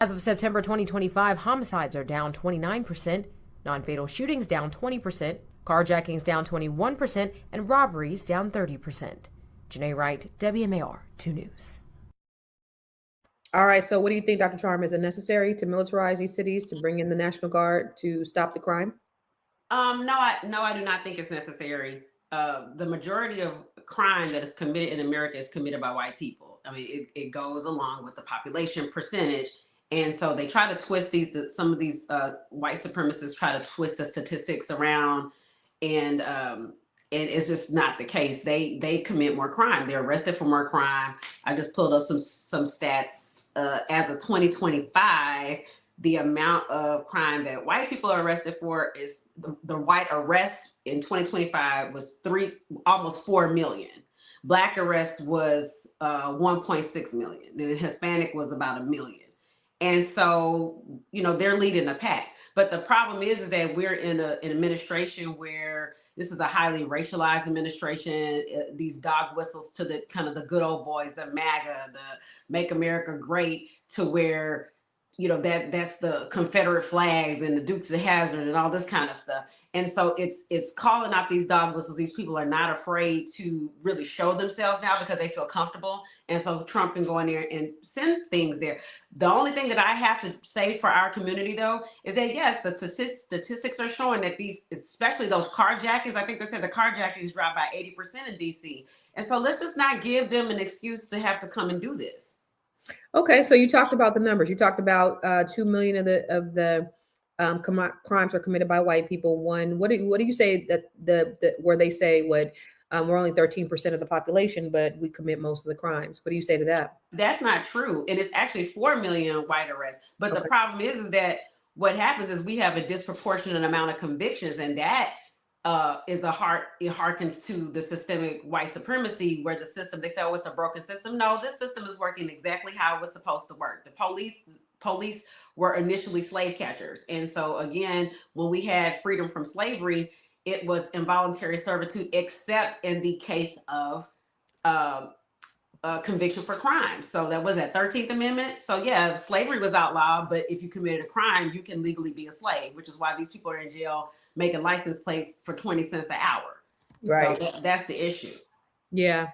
As of September 2025, homicides are down 29%, non-fatal shootings down 20%, carjackings down 21%, and robberies down 30%. Janae Wright, WMAR 2 News. All right. So, what do you think, Dr. Charm? Is it necessary to militarize these cities to bring in the National Guard to stop the crime? No, I do not think it's necessary. The majority of crime that is committed in America is committed by white people. I mean, it goes along with the population percentage, and so they try to twist some of these white supremacists try to twist the statistics around, and it's just not the case. They commit more crime. They're arrested for more crime. I just pulled up some stats. As of 2025, the amount of crime that white people are arrested for is the white arrest in 2025 was almost 4 million. Black arrests was 1.6 million. The Hispanic was about 1 million. And so, they're leading the pack. But the problem is that we're in an administration where this is a highly racialized administration. These dog whistles to the kind of the good old boys, the MAGA, the Make America Great, to where that's the Confederate flags and the Dukes of Hazzard and all this kind of stuff. And so it's calling out these dog whistles. These people are not afraid to really show themselves now because they feel comfortable. And so Trump can go in there and send things there. The only thing that I have to say for our community, though, is that yes, the statistics are showing that these, especially those carjackings, I think they said the carjackings dropped by 80% in DC. And so let's just not give them an excuse to have to come and do this. Okay, so you talked about the numbers. You talked about 2 million of the crimes are committed by white people. What do you say that the where they say we're only 13% of the population, but we commit most of the crimes? What do you say to that? That's not true, and it's actually 4 million white arrests. But the problem is that what happens is we have a disproportionate amount of convictions, and that it harkens to the systemic white supremacy, where the system, they say, oh, it's a broken system. No, this system is working exactly how it was supposed to work. The police were initially slave catchers. And so again, when we had freedom from slavery, it was involuntary servitude, except in the case of conviction for crime. So that was that 13th Amendment. So yeah, slavery was outlawed, but if you committed a crime, you can legally be a slave, which is why these people are in jail making license plates for 20 cents an hour. Right. So that's the issue. Yeah.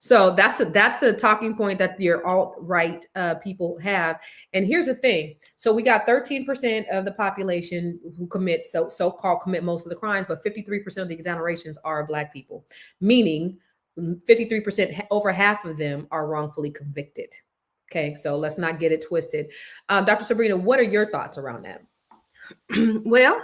So that's a talking point that your alt-right people have. And here's the thing. So we got 13% of the population who commit so-called commit most of the crimes, but 53% of the exonerations are Black people, meaning 53%, over half of them are wrongfully convicted. Okay. So let's not get it twisted. Dr. Sabrina, what are your thoughts around that? Well,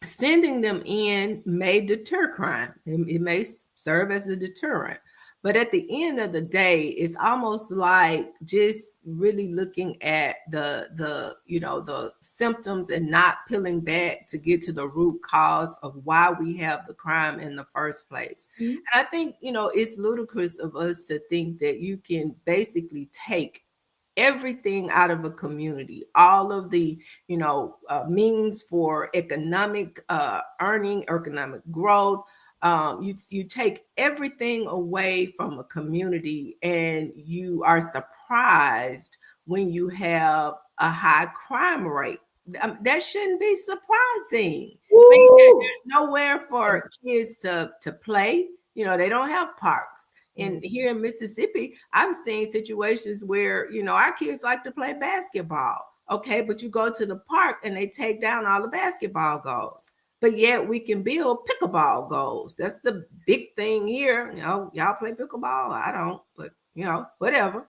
sending them in may deter crime. It may serve as a deterrent. But at the end of the day, it's almost like just really looking at the symptoms and not peeling back to get to the root cause of why we have the crime in the first place. Mm-hmm. And I think, it's ludicrous of us to think that you can basically take everything out of a community, all of the, means for economic earning, economic growth. You take everything away from a community, and you are surprised when you have a high crime rate. That shouldn't be surprising. I mean, there's nowhere for kids to play. They don't have parks. And here in Mississippi, I've seen situations where, our kids like to play basketball. Okay, but you go to the park and they take down all the basketball goals. But yet we can build pickleball goals. That's the big thing here. Y'all play pickleball? I don't, but whatever.